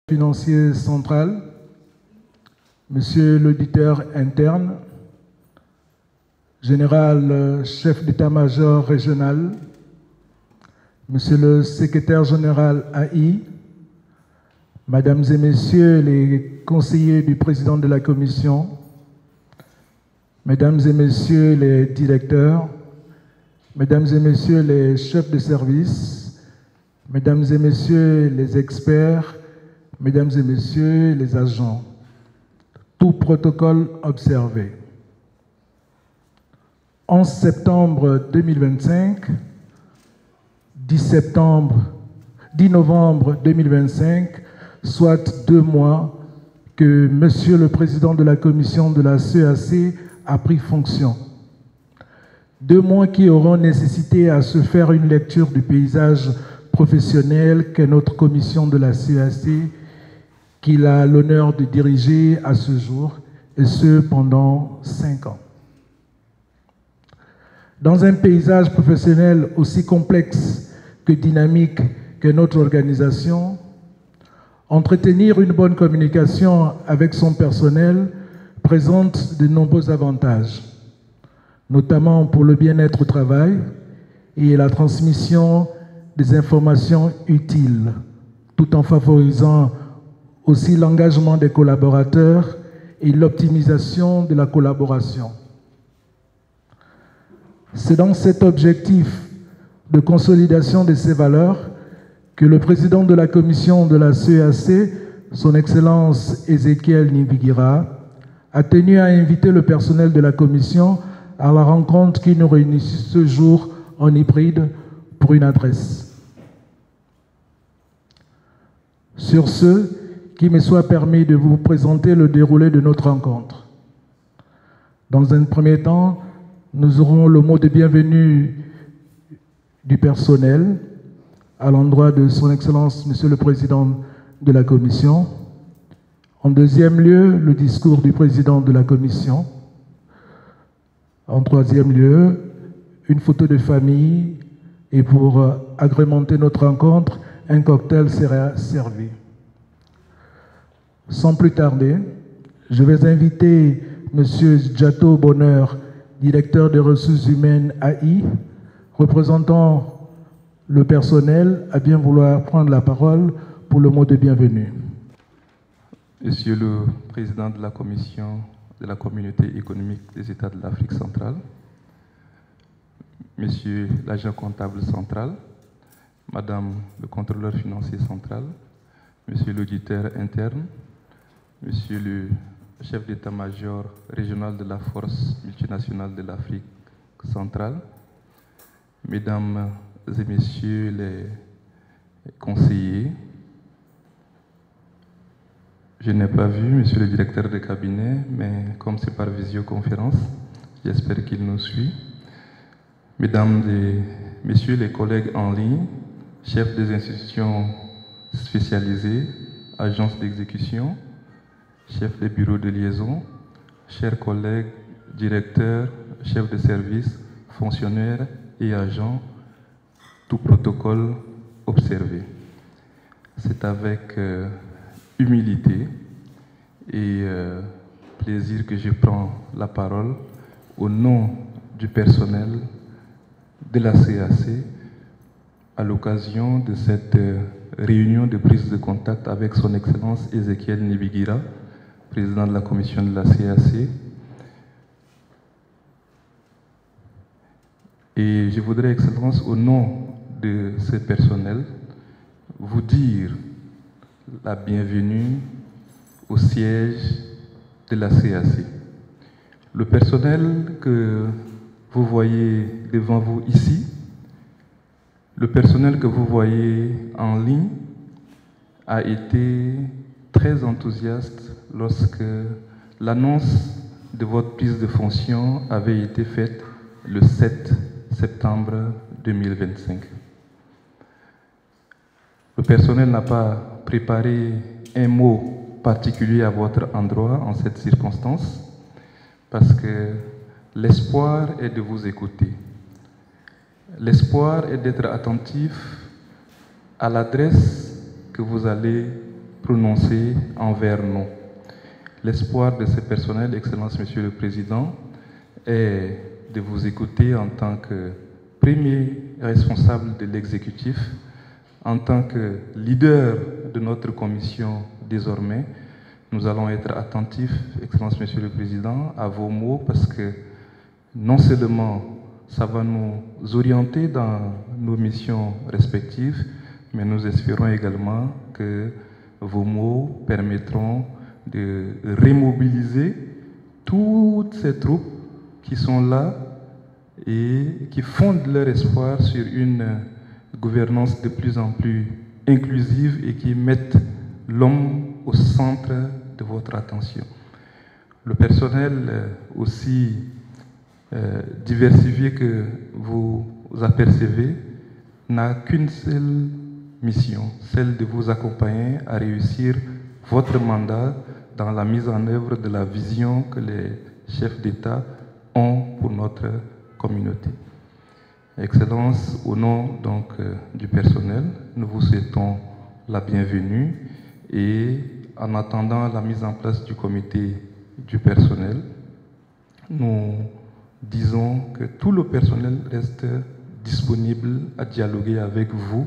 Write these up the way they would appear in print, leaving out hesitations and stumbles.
Financier central, Monsieur l'auditeur interne, général chef d'état-major régional, Monsieur le secrétaire général AI, Mesdames et Messieurs les conseillers du président de la Commission, Mesdames et Messieurs les directeurs, Mesdames et Messieurs les chefs de service, Mesdames et Messieurs les experts, Mesdames et Messieurs les agents, tout protocole observé. 11 septembre 2025, 10 novembre 2025, soit 2 mois que Monsieur le Président de la Commission de la CEAC a pris fonction. 2 mois qui auront nécessité à se faire une lecture du paysage professionnel qu'est notre commission de la CEAC, qu'il a l'honneur de diriger à ce jour, et ce pendant 5 ans. Dans un paysage professionnel aussi complexe que dynamique que notre organisation, entretenir une bonne communication avec son personnel présente de nombreux avantages, notamment pour le bien-être au travail et la transmission des informations utiles, tout en favorisant aussi l'engagement des collaborateurs et l'optimisation de la collaboration. C'est dans cet objectif de consolidation de ces valeurs que le président de la commission de la CEAC, son Excellence Ezekiel Nibigira, a tenu à inviter le personnel de la commission à la rencontre qui nous réunit ce jour en hybride pour une adresse. Sur ce, qu'il me soit permis de vous présenter le déroulé de notre rencontre. Dans un premier temps, nous aurons le mot de bienvenue du personnel à l'endroit de son Excellence, Monsieur le Président de la Commission. En deuxième lieu, le discours du Président de la Commission. En troisième lieu, une photo de famille et pour agrémenter notre rencontre, un cocktail sera servi. Sans plus tarder, je vais inviter M. Djato Bonheur, directeur des ressources humaines AI, représentant le personnel, à bien vouloir prendre la parole pour le mot de bienvenue. Monsieur le Président de la Commission de la Communauté économique des États de l'Afrique centrale, Monsieur l'agent comptable central, Madame le contrôleur financier central, Monsieur l'auditeur interne, Monsieur le chef d'état-major régional de la force multinationale de l'Afrique centrale, Mesdames et Messieurs les conseillers, je n'ai pas vu Monsieur le directeur de cabinet, mais comme c'est par visioconférence, j'espère qu'il nous suit. Mesdames et Messieurs les collègues en ligne, chefs des institutions spécialisées, agences d'exécution, chefs des bureaux de liaison, chers collègues, directeurs, chefs de service, fonctionnaires et agents, tout protocole observé. C'est avec humilité et plaisir que je prends la parole au nom du personnel de la CEAC à l'occasion de cette réunion de prise de contact avec son Excellence Ezekiel Nibigira, président de la commission de la CEAC. Et je voudrais, Excellence, au nom de ce personnel, vous dire la bienvenue au siège de la CEAC. Le personnel que vous voyez devant vous ici, le personnel que vous voyez en ligne a été très enthousiaste lorsque l'annonce de votre prise de fonction avait été faite le 7 septembre 2025. Le personnel n'a pas préparé un mot particulier à votre endroit en cette circonstance parce que l'espoir est de vous écouter. L'espoir est d'être attentif à l'adresse que vous allez prononcés envers nous. L'espoir de ce personnel, Excellence Monsieur le Président, est de vous écouter en tant que premier responsable de l'exécutif, en tant que leader de notre commission désormais. Nous allons être attentifs, Excellence Monsieur le Président, à vos mots parce que non seulement ça va nous orienter dans nos missions respectives, mais nous espérons également que vos mots permettront de remobiliser toutes ces troupes qui sont là et qui fondent leur espoir sur une gouvernance de plus en plus inclusive et qui mettent l'homme au centre de votre attention. Le personnel aussi diversifié que vous apercevez n'a qu'une seule mission, celle de vous accompagner à réussir votre mandat dans la mise en œuvre de la vision que les chefs d'État ont pour notre communauté. Excellence, au nom donc du personnel, nous vous souhaitons la bienvenue et en attendant la mise en place du comité du personnel, nous disons que tout le personnel reste disponible à dialoguer avec vous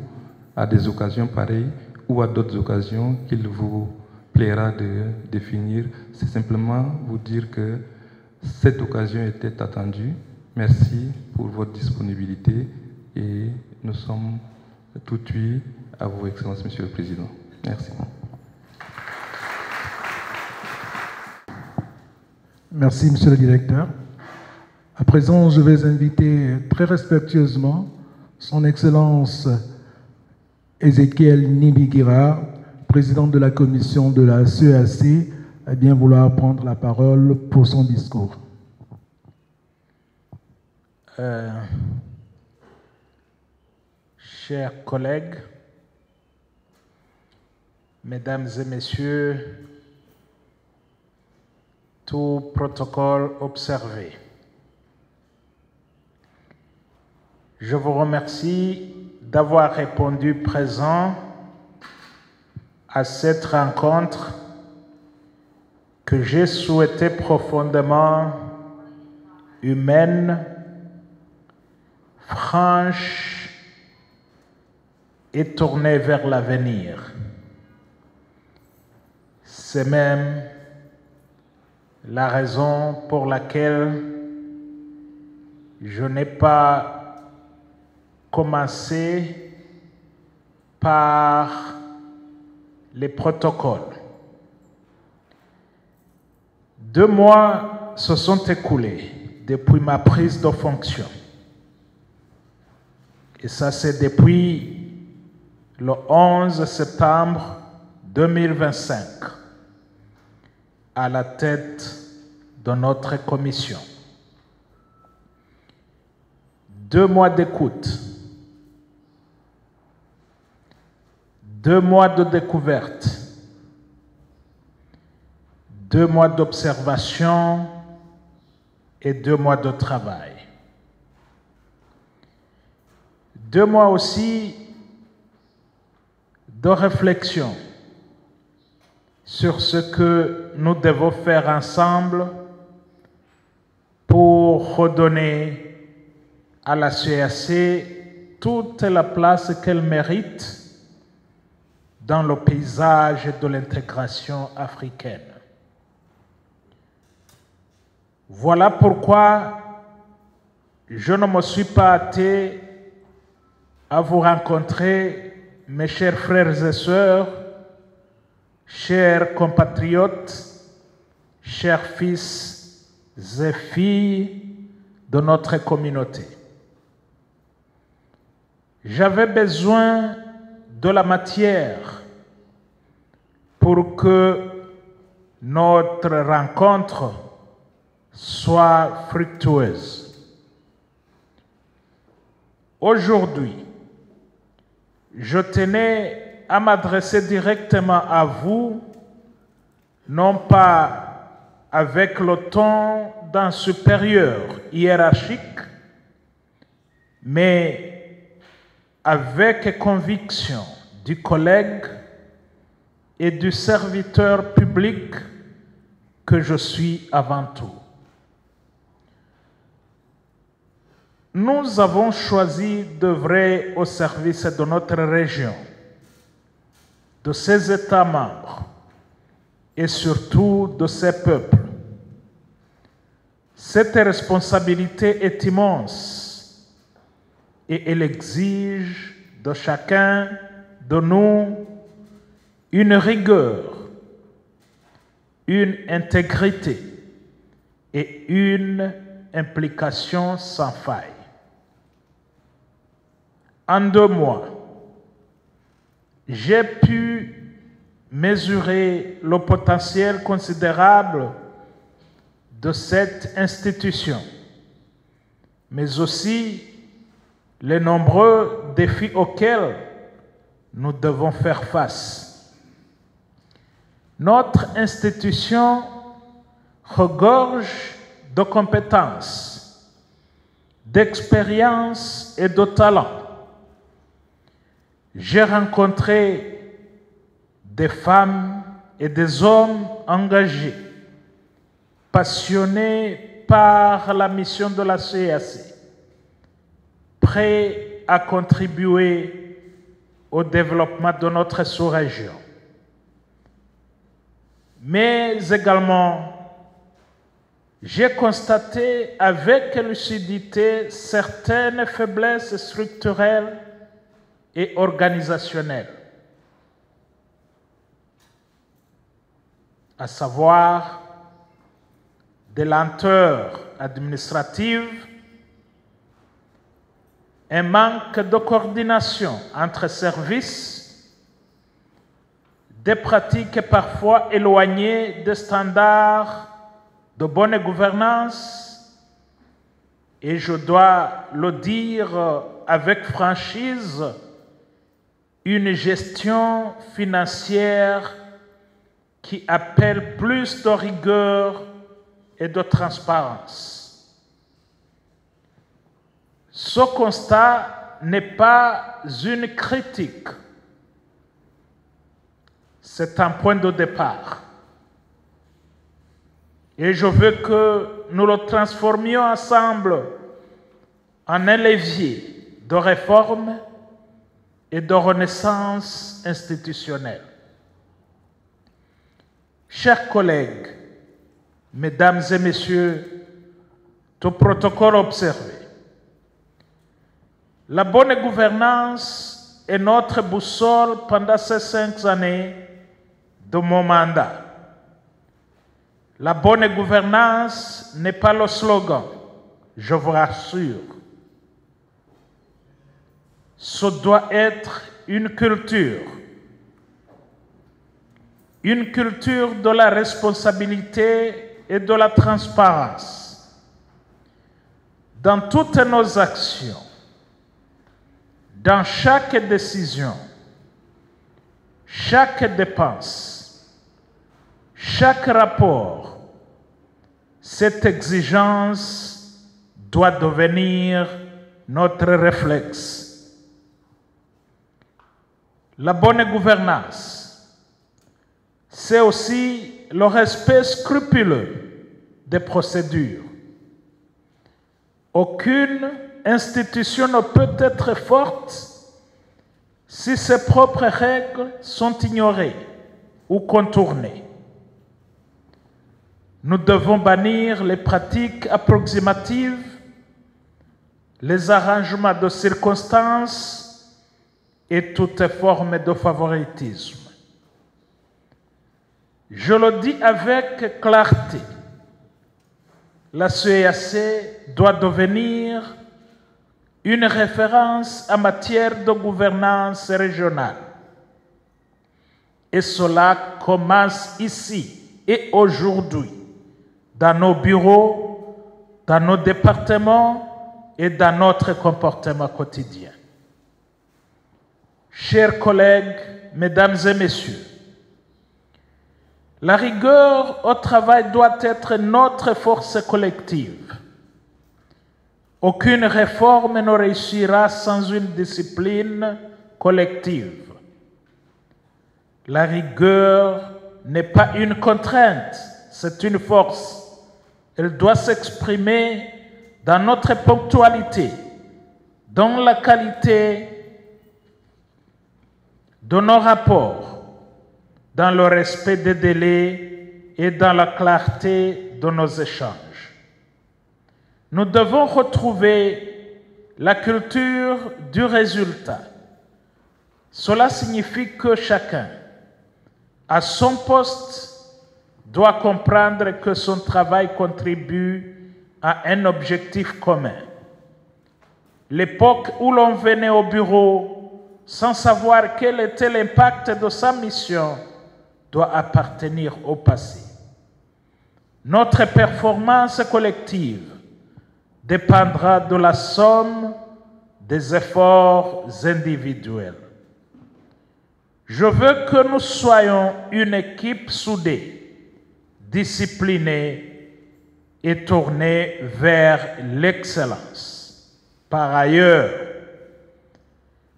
à des occasions pareilles ou à d'autres occasions qu'il vous plaira de définir. C'est simplement vous dire que cette occasion était attendue. Merci pour votre disponibilité et nous sommes tout oui à vos excellences, Monsieur le Président. Merci. Merci, Monsieur le Directeur. À présent, je vais inviter très respectueusement Son Excellence Ézéchiel Nibigira, président de la commission de la CEAC, à bien vouloir prendre la parole pour son discours. Chers collègues, mesdames et messieurs, tout protocole observé. Je vous remercie d'avoir répondu présent à cette rencontre que j'ai souhaitée profondément humaine, franche et tournée vers l'avenir. C'est même la raison pour laquelle je n'ai pas commencé par les protocoles. 2 mois se sont écoulés depuis ma prise de fonction. Et ça, c'est depuis le 11 septembre 2025, à la tête de notre commission. 2 mois d'écoute, 2 mois de découverte, 2 mois d'observation et 2 mois de travail. 2 mois aussi de réflexion sur ce que nous devons faire ensemble pour redonner à la CEAC toute la place qu'elle mérite dans le paysage de l'intégration africaine. Voilà pourquoi je ne me suis pas hâté à vous rencontrer, mes chers frères et sœurs, chers compatriotes, chers fils et filles de notre communauté. J'avais besoin de la matière pour que notre rencontre soit fructueuse. Aujourd'hui, je tenais à m'adresser directement à vous, non pas avec le ton d'un supérieur hiérarchique, mais avec conviction du collègue et du serviteur public que je suis avant tout. Nous avons choisi d'œuvrer au service de notre région, de ses États membres et surtout de ses peuples. Cette responsabilité est immense et elle exige de chacun de nous une rigueur, une intégrité et une implication sans faille. En 2 mois, j'ai pu mesurer le potentiel considérable de cette institution, mais aussi les nombreux défis auxquels nous devons faire face. Notre institution regorge de compétences, d'expérience et de talent. J'ai rencontré des femmes et des hommes engagés, passionnés par la mission de la CEAC, prêts à contribuer au développement de notre sous-région. Mais également, j'ai constaté avec lucidité certaines faiblesses structurelles et organisationnelles, à savoir des lenteurs administratives, un manque de coordination entre services, des pratiques parfois éloignées des standards de bonne gouvernance, et je dois le dire avec franchise, une gestion financière qui appelle plus de rigueur et de transparence. Ce constat n'est pas une critique, c'est un point de départ. Et je veux que nous le transformions ensemble en un levier de réforme et de renaissance institutionnelle. Chers collègues, mesdames et messieurs, tout protocole observé, la bonne gouvernance est notre boussole pendant ces 5 années de mon mandat. La bonne gouvernance n'est pas le slogan, je vous rassure. Ce doit être une culture de la responsabilité et de la transparence. Dans toutes nos actions, dans chaque décision, chaque dépense, chaque rapport, cette exigence doit devenir notre réflexe. La bonne gouvernance, c'est aussi le respect scrupuleux des procédures. Aucune institution ne peut être forte si ses propres règles sont ignorées ou contournées. Nous devons bannir les pratiques approximatives, les arrangements de circonstances et toute forme de favoritisme. Je le dis avec clarté, la CEAC doit devenir une référence en matière de gouvernance régionale. Et cela commence ici et aujourd'hui, dans nos bureaux, dans nos départements et dans notre comportement quotidien. Chers collègues, mesdames et messieurs, la rigueur au travail doit être notre force collective. Aucune réforme ne réussira sans une discipline collective. La rigueur n'est pas une contrainte, c'est une force. Elle doit s'exprimer dans notre ponctualité, dans la qualité de nos rapports, dans le respect des délais et dans la clarté de nos échanges. Nous devons retrouver la culture du résultat. Cela signifie que chacun, à son poste, doit comprendre que son travail contribue à un objectif commun. L'époque où l'on venait au bureau sans savoir quel était l'impact de sa mission doit appartenir au passé. Notre performance collective dépendra de la somme des efforts individuels. Je veux que nous soyons une équipe soudée, disciplinée et tournée vers l'excellence. Par ailleurs,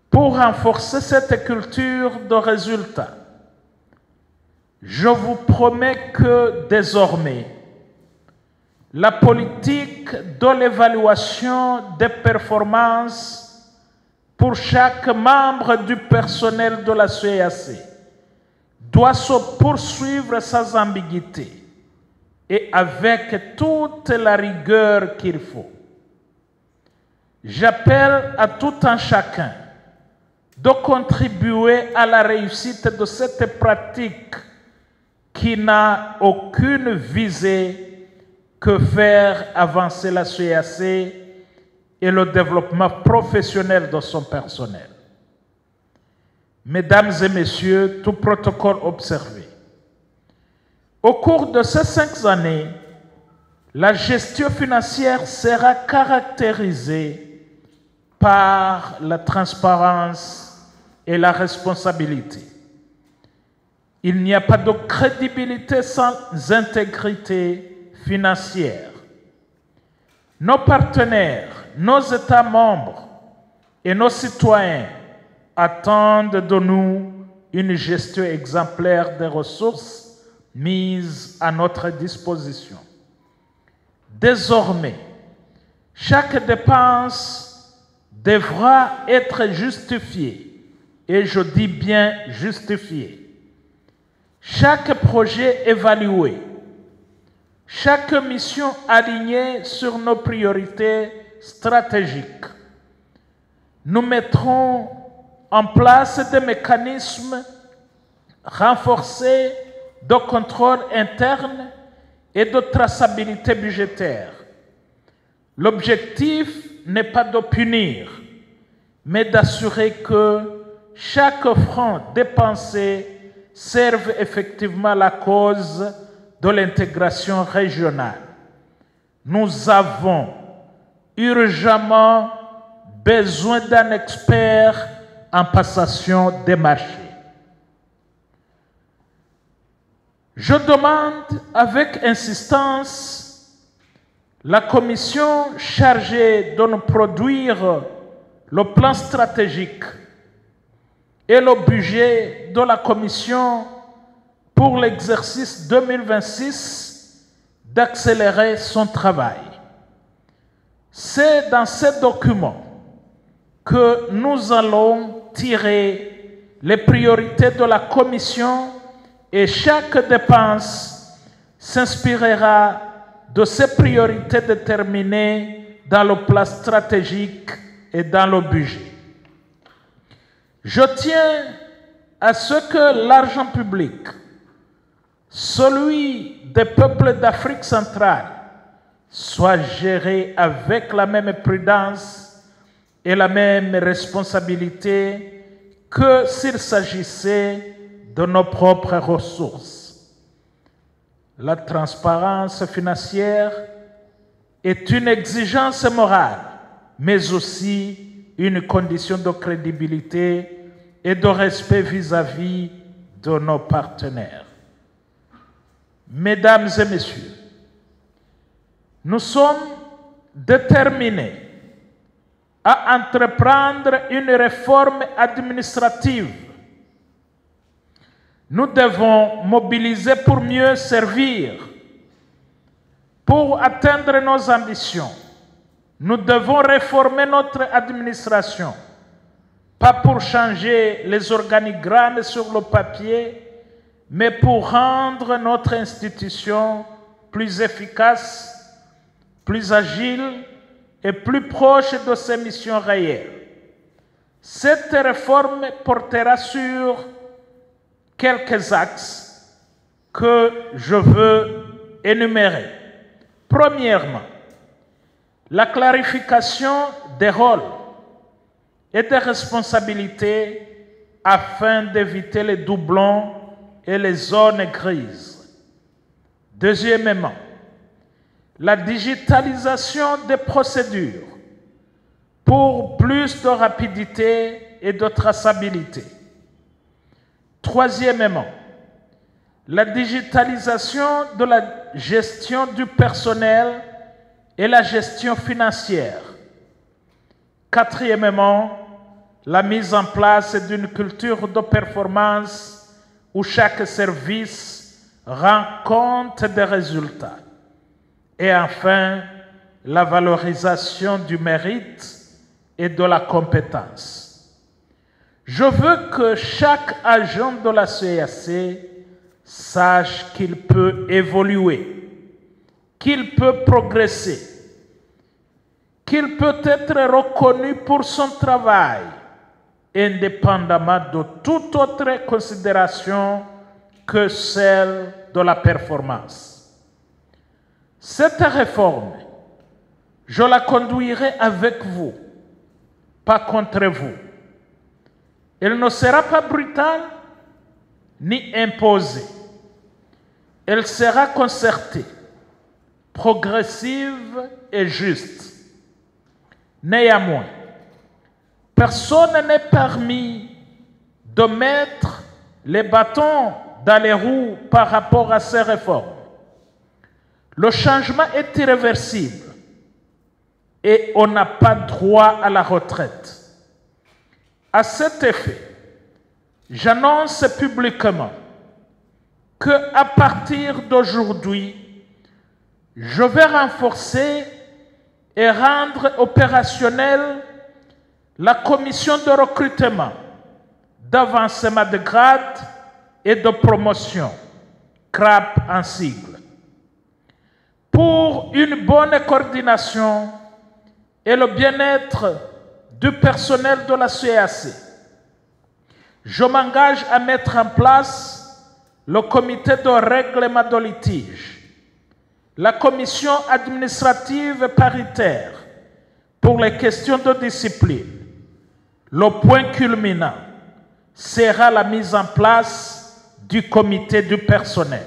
pour renforcer cette culture de résultats, je vous promets que désormais, la politique de l'évaluation des performances pour chaque membre du personnel de la CEAC doit se poursuivre sans ambiguïté et avec toute la rigueur qu'il faut. J'appelle à tout un chacun de contribuer à la réussite de cette pratique qui n'a aucune visée que faire avancer la CEAC et le développement professionnel de son personnel. Mesdames et messieurs, tout protocole observé. Au cours de ces 5 années, la gestion financière sera caractérisée par la transparence et la responsabilité. Il n'y a pas de crédibilité sans intégrité financière. Nos partenaires, nos États membres et nos citoyens attendent de nous une gestion exemplaire des ressources mises à notre disposition. Désormais, chaque dépense devra être justifiée, et je dis bien justifiée. Chaque projet évalué, chaque mission alignée sur nos priorités stratégiques. Nous mettrons en place des mécanismes renforcés de contrôle interne et de traçabilité budgétaire. L'objectif n'est pas de punir, mais d'assurer que chaque franc dépensé serve effectivement la cause de l'intégration régionale. Nous avons urgemment besoin d'un expert en passation des marchés. Je demande avec insistance la commission chargée de nous produire le plan stratégique et le budget de la commission pour l'exercice 2026 d'accélérer son travail. C'est dans ces documents que nous allons tirer les priorités de la commission et chaque dépense s'inspirera de ces priorités déterminées dans le plan stratégique et dans le budget. Je tiens à ce que l'argent public, celui des peuples d'Afrique centrale, soit géré avec la même prudence et la même responsabilité que s'il s'agissait de nos propres ressources. La transparence financière est une exigence morale, mais aussi une condition de crédibilité et de respect vis-à-vis de nos partenaires. Mesdames et messieurs, nous sommes déterminés à entreprendre une réforme administrative nous devons mobiliser pour mieux servir. Pour atteindre nos ambitions, nous devons réformer notre administration, pas pour changer les organigrammes sur le papier, mais pour rendre notre institution plus efficace, plus agile et plus proche de ses missions réelles. Cette réforme portera sur quelques axes que je veux énumérer. Premièrement, la clarification des rôles et des responsabilités afin d'éviter les doublons et les zones grises. Deuxièmement, la digitalisation des procédures pour plus de rapidité et de traçabilité. Troisièmement, la digitalisation de la gestion du personnel et la gestion financière. Quatrièmement, la mise en place d'une culture de performance où chaque service rend compte des résultats. Et enfin, la valorisation du mérite et de la compétence. Je veux que chaque agent de la CEAC sache qu'il peut évoluer, qu'il peut progresser, qu'il peut être reconnu pour son travail, indépendamment de toute autre considération que celle de la performance. Cette réforme, je la conduirai avec vous, pas contre vous. Elle ne sera pas brutale ni imposée. Elle sera concertée, progressive et juste. Néanmoins, personne n'est permis de mettre les bâtons dans les roues par rapport à ces réformes. Le changement est irréversible et on n'a pas droit à la retraite. À cet effet, j'annonce publiquement qu'à partir d'aujourd'hui, je vais renforcer et rendre opérationnelle la commission de recrutement, d'avancement de grade et de promotion, CRAP en sigle, pour une bonne coordination et le bien-être du personnel de la CEAC. Je m'engage à mettre en place le comité de règlement de litige, la commission administrative paritaire pour les questions de discipline. Le point culminant sera la mise en place du comité du personnel.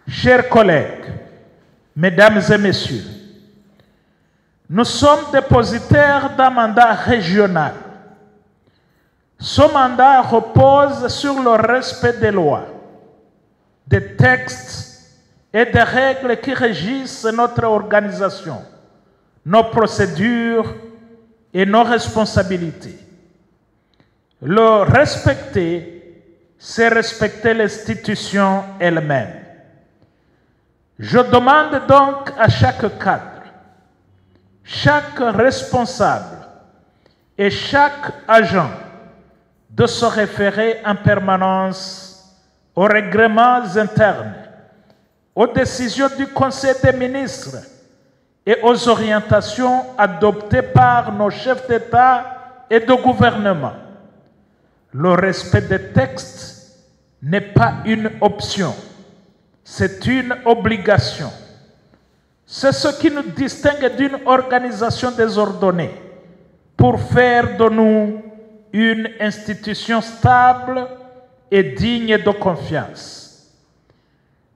Chers collègues, mesdames et messieurs, nous sommes dépositaires d'un mandat régional. Ce mandat repose sur le respect des lois, des textes et des règles qui régissent notre organisation, nos procédures et nos responsabilités. Le respecter, c'est respecter l'institution elle-même. Je demande donc à chaque cadre, chaque responsable et chaque agent de se référer en permanence aux règlements internes, aux décisions du Conseil des ministres et aux orientations adoptées par nos chefs d'État et de gouvernement. Le respect des textes n'est pas une option, c'est une obligation. C'est ce qui nous distingue d'une organisation désordonnée pour faire de nous une institution stable et digne de confiance.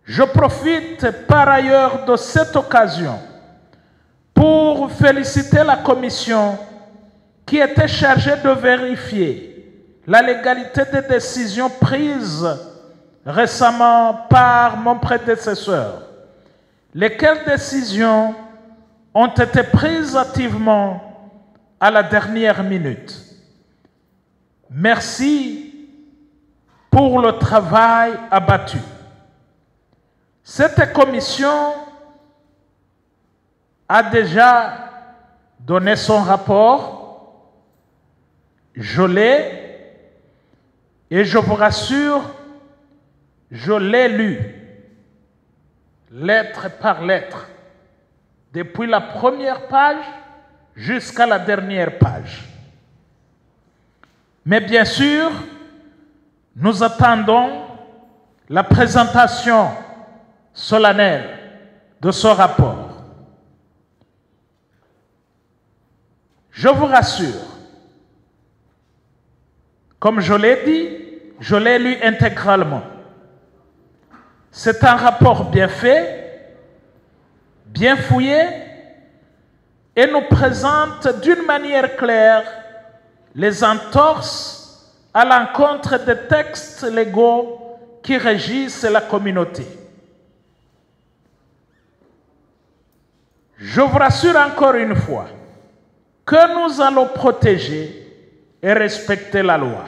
Je profite par ailleurs de cette occasion pour féliciter la commission qui était chargée de vérifier la légalité des décisions prises récemment par mon prédécesseur, lesquelles décisions ont été prises activement à la dernière minute. Merci pour le travail abattu. Cette commission a déjà donné son rapport. Je l'ai et je vous rassure, je l'ai lu, lettre par lettre, depuis la première page jusqu'à la dernière page. Mais bien sûr, nous attendons la présentation solennelle de ce rapport. Je vous rassure, comme je l'ai dit, je l'ai lu intégralement. C'est un rapport bien fait, bien fouillé, et nous présente d'une manière claire les entorses à l'encontre des textes légaux qui régissent la communauté. Je vous rassure encore une fois que nous allons protéger et respecter la loi.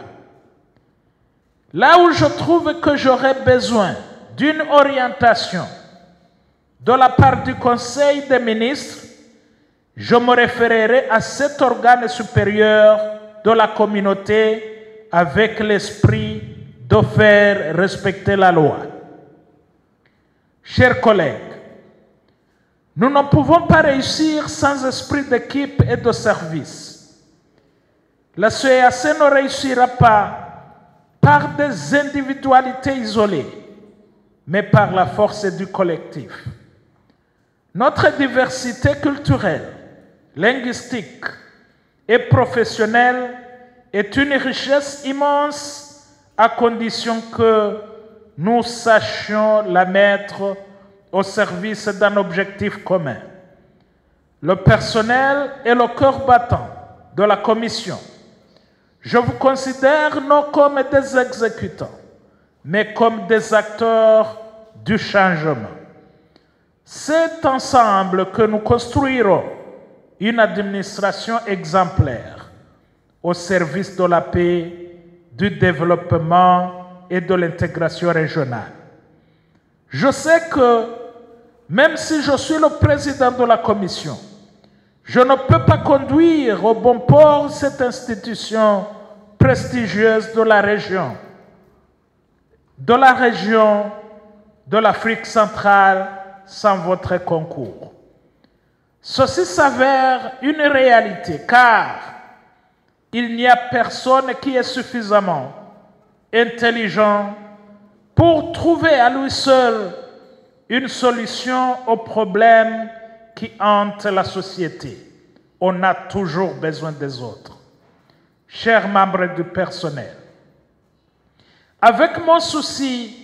Là où je trouve que j'aurais besoin d'une orientation de la part du Conseil des ministres, je me référerai à cet organe supérieur de la communauté avec l'esprit de faire respecter la loi. Chers collègues, nous ne pouvons pas réussir sans esprit d'équipe et de service. La CEAC ne réussira pas par des individualités isolées, mais par la force du collectif. Notre diversité culturelle, linguistique et professionnelle est une richesse immense à condition que nous sachions la mettre au service d'un objectif commun. Le personnel est le cœur battant de la commission. Je vous considère non comme des exécutants, mais comme des acteurs du changement. C'est ensemble que nous construirons une administration exemplaire au service de la paix, du développement et de l'intégration régionale. Je sais que, même si je suis le président de la commission, je ne peux pas conduire au bon port cette institution prestigieuse de la région de l'Afrique centrale sans votre concours. Ceci s'avère une réalité car il n'y a personne qui est suffisamment intelligent pour trouver à lui seul une solution aux problèmes qui hantent la société. On a toujours besoin des autres. Chers membres du personnel, avec mon souci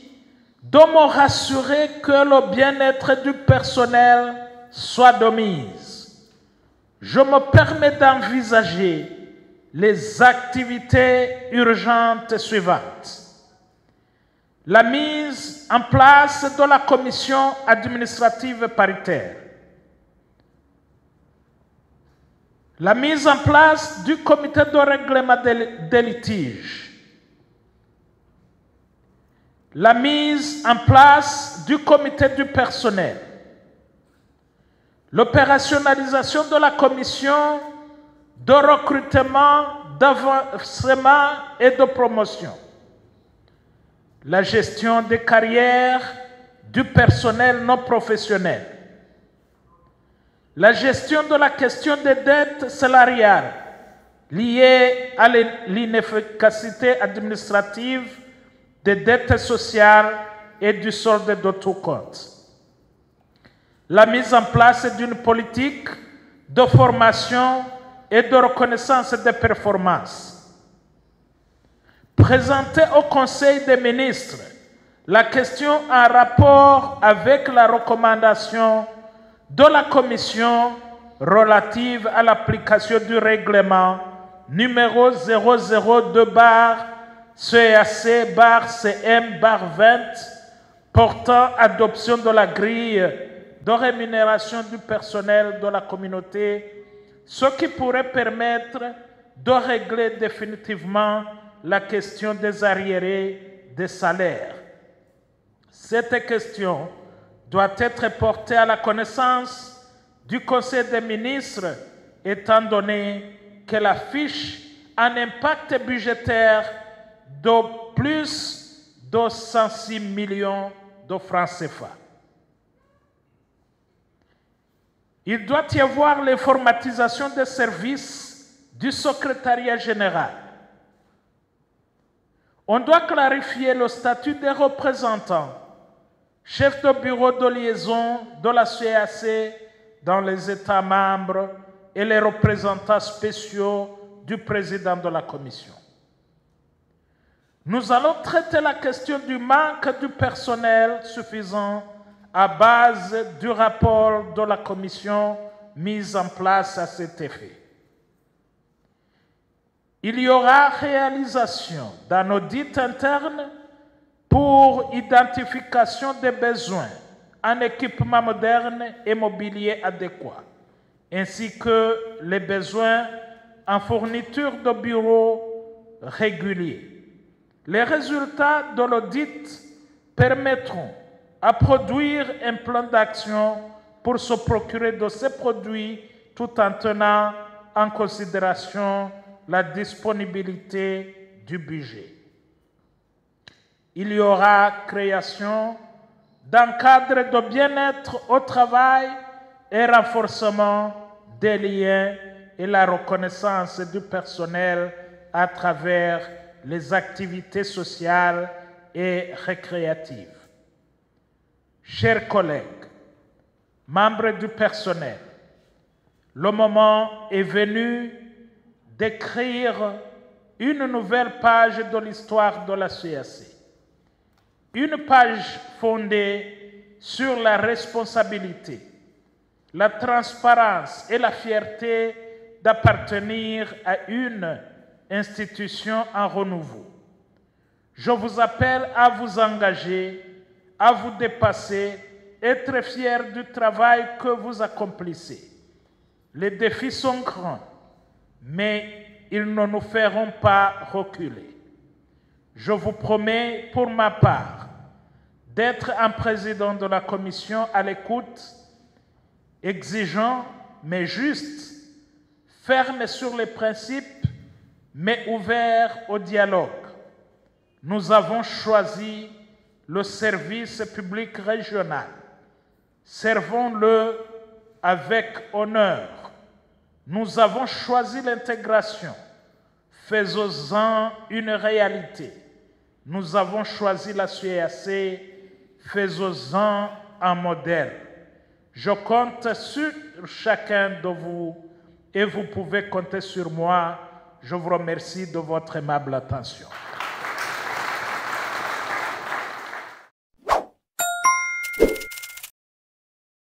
de me rassurer que le bien-être du personnel soit de mise, je me permets d'envisager les activités urgentes suivantes. La mise en place de la commission administrative paritaire. La mise en place du comité de règlement des litiges. La mise en place du comité du personnel. L'opérationnalisation de la commission de recrutement, d'avancement et de promotion. La gestion des carrières du personnel non professionnel. La gestion de la question des dettes salariales liées à l'inefficacité administrative des dettes sociales et du solde de tout compte. La mise en place d'une politique de formation et de reconnaissance des performances. Présenter au Conseil des ministres la question en rapport avec la recommandation de la Commission relative à l'application du règlement numéro 002/CAC/CM/20 portant adoption de la grille de rémunération du personnel de la communauté, ce qui pourrait permettre de régler définitivement la question des arriérés des salaires. Cette question doit être portée à la connaissance du Conseil des ministres, étant donné qu'elle affiche un impact budgétaire de plus de 106 millions de francs CFA. Il doit y avoir l'informatisation des services du secrétariat général. On doit clarifier le statut des représentants, chefs de bureau de liaison de la CEAC dans les États membres et les représentants spéciaux du président de la Commission. Nous allons traiter la question du manque du personnel suffisant à base du rapport de la Commission mise en place à cet effet. Il y aura réalisation d'un audit interne pour identification des besoins en équipement moderne et mobilier adéquat, ainsi que les besoins en fourniture de bureaux réguliers. Les résultats de l'audit permettront à produire un plan d'action pour se procurer de ces produits tout en tenant en considération la disponibilité du budget. Il y aura création d'un cadre de bien-être au travail et renforcement des liens et la reconnaissance du personnel à travers les activités sociales et récréatives. Chers collègues, membres du personnel, le moment est venu d'écrire une nouvelle page de l'histoire de la CEAC. Une page fondée sur la responsabilité, la transparence et la fierté d'appartenir à une institution en renouveau. Je vous appelle à vous engager, à vous dépasser, être fiers du travail que vous accomplissez. Les défis sont grands, mais ils ne nous feront pas reculer. Je vous promets, pour ma part, d'être un président de la commission à l'écoute, exigeant mais juste, ferme sur les principes mais ouvert au dialogue. Nous avons choisi le service public régional. Servons-le avec honneur. Nous avons choisi l'intégration. Faisons-en une réalité. Nous avons choisi la CEAC. Faisons-en un modèle. Je compte sur chacun de vous et vous pouvez compter sur moi. Je vous remercie de votre aimable attention.